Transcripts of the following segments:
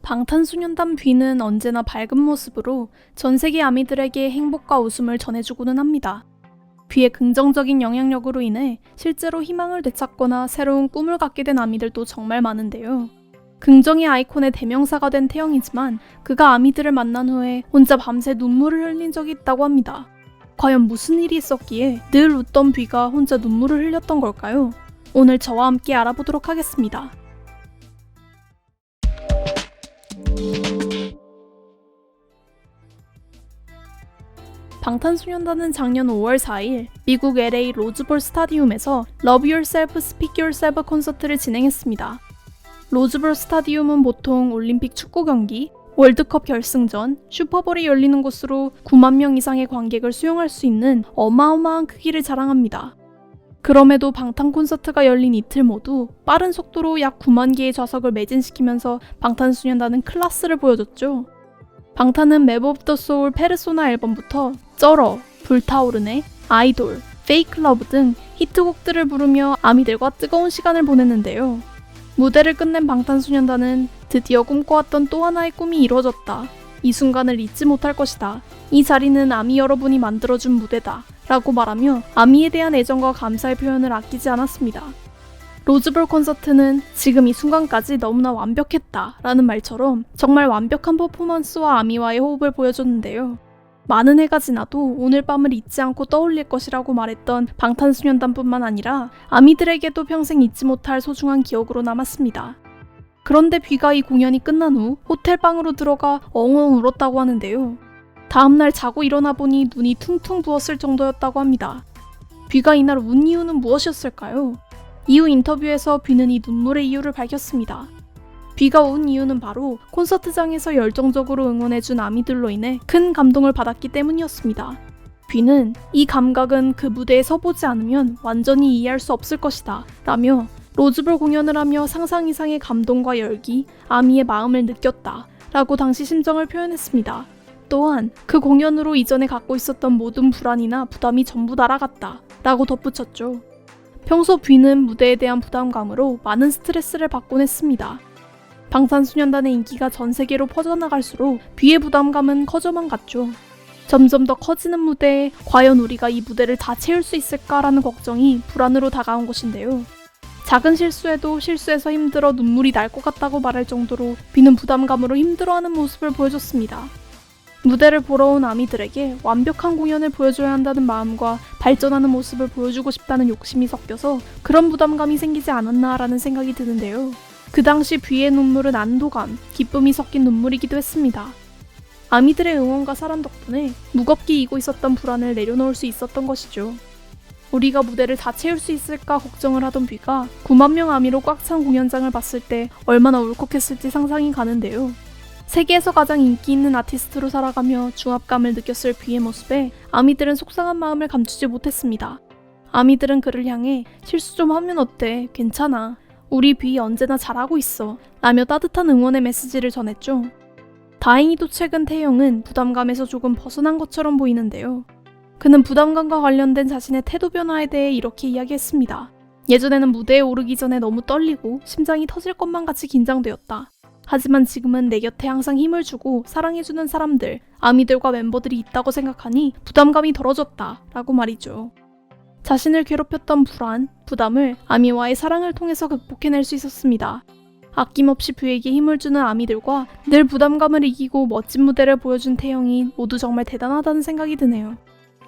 방탄소년단 뷔는 언제나 밝은 모습으로 전 세계 아미들에게 행복과 웃음을 전해주고는 합니다. 뷔의 긍정적인 영향력으로 인해 실제로 희망을 되찾거나 새로운 꿈을 갖게 된 아미들도 정말 많은데요. 긍정의 아이콘의 대명사가 된 태영이지만 그가 아미들을 만난 후에 혼자 밤새 눈물을 흘린 적이 있다고 합니다. 과연 무슨 일이 있었기에 늘 웃던 뷔가 혼자 눈물을 흘렸던 걸까요? 오늘 저와 함께 알아보도록 하겠습니다. 방탄소년단은 작년 5월 4일 미국 LA 로즈볼 스타디움에서 Love Yourself, Speak Yourself 콘서트를 진행했습니다. 로즈볼 스타디움은 보통 올림픽 축구 경기, 월드컵 결승전, 슈퍼볼이 열리는 곳으로 9만 명 이상의 관객을 수용할 수 있는 어마어마한 크기를 자랑합니다. 그럼에도 방탄 콘서트가 열린 이틀 모두 빠른 속도로 약 9만 개의 좌석을 매진시키면서 방탄소년단은 클래스를 보여줬죠. 방탄은 맵 오브 더 소울 페르소나 앨범부터 쩔어, 불타오르네, 아이돌, 페이크 러브 등 히트곡들을 부르며 아미들과 뜨거운 시간을 보냈는데요. 무대를 끝낸 방탄소년단은 드디어 꿈꿔왔던 또 하나의 꿈이 이루어졌다. 이 순간을 잊지 못할 것이다. 이 자리는 아미 여러분이 만들어준 무대다. 라고 말하며 아미에 대한 애정과 감사의 표현을 아끼지 않았습니다. 로즈볼 콘서트는 지금 이 순간까지 너무나 완벽했다 라는 말처럼 정말 완벽한 퍼포먼스와 아미와의 호흡을 보여줬는데요. 많은 해가 지나도 오늘 밤을 잊지 않고 떠올릴 것이라고 말했던 방탄소년단뿐만 아니라 아미들에게도 평생 잊지 못할 소중한 기억으로 남았습니다. 그런데 뷔가 이 공연이 끝난 후 호텔방으로 들어가 엉엉 울었다고 하는데요. 다음날 자고 일어나 보니 눈이 퉁퉁 부었을 정도였다고 합니다. 뷔가 이날 운 이유는 무엇이었을까요? 이후 인터뷰에서 뷔는 이 눈물의 이유를 밝혔습니다. 뷔가 운 이유는 바로 콘서트장에서 열정적으로 응원해준 아미들로 인해 큰 감동을 받았기 때문이었습니다. 뷔는 이 감각은 그 무대에 서보지 않으면 완전히 이해할 수 없을 것이다 라며 로즈볼 공연을 하며 상상 이상의 감동과 열기, 아미의 마음을 느꼈다 라고 당시 심정을 표현했습니다. 또한 그 공연으로 이전에 갖고 있었던 모든 불안이나 부담이 전부 날아갔다 라고 덧붙였죠. 평소 뷔는 무대에 대한 부담감으로 많은 스트레스를 받곤 했습니다. 방탄소년단의 인기가 전 세계로 퍼져나갈수록 뷔의 부담감은 커져만 갔죠. 점점 더 커지는 무대에 과연 우리가 이 무대를 다 채울 수 있을까라는 걱정이 불안으로 다가온 것인데요. 작은 실수에도 실수해서 힘들어 눈물이 날 것 같다고 말할 정도로 뷔는 부담감으로 힘들어하는 모습을 보여줬습니다. 무대를 보러 온 아미들에게 완벽한 공연을 보여줘야 한다는 마음과 발전하는 모습을 보여주고 싶다는 욕심이 섞여서 그런 부담감이 생기지 않았나라는 생각이 드는데요. 그 당시 뷔의 눈물은 안도감, 기쁨이 섞인 눈물이기도 했습니다. 아미들의 응원과 사랑 덕분에 무겁게 이고 있었던 불안을 내려놓을 수 있었던 것이죠. 우리가 무대를 다 채울 수 있을까 걱정을 하던 뷔가 9만 명 아미로 꽉 찬 공연장을 봤을 때 얼마나 울컥했을지 상상이 가는데요. 세계에서 가장 인기 있는 아티스트로 살아가며 중압감을 느꼈을 뷔의 모습에 아미들은 속상한 마음을 감추지 못했습니다. 아미들은 그를 향해 실수 좀 하면 어때? 괜찮아. 우리 뷔 언제나 잘하고 있어. 라며 따뜻한 응원의 메시지를 전했죠. 다행히도 최근 태영은 부담감에서 조금 벗어난 것처럼 보이는데요. 그는 부담감과 관련된 자신의 태도 변화에 대해 이렇게 이야기했습니다. 예전에는 무대에 오르기 전에 너무 떨리고 심장이 터질 것만 같이 긴장되었다. 하지만 지금은 내 곁에 항상 힘을 주고 사랑해주는 사람들, 아미들과 멤버들이 있다고 생각하니 부담감이 덜어졌다 라고 말이죠. 자신을 괴롭혔던 불안, 부담을 아미와의 사랑을 통해서 극복해낼 수 있었습니다. 아낌없이 뷔에게 힘을 주는 아미들과 늘 부담감을 이기고 멋진 무대를 보여준 태영이 모두 정말 대단하다는 생각이 드네요.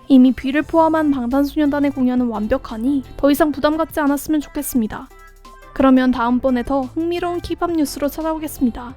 이미 뷔를 포함한 방탄소년단의 공연은 완벽하니 더 이상 부담 갖지 않았으면 좋겠습니다. 그러면 다음번에 더 흥미로운 K-POP 뉴스로 찾아오겠습니다.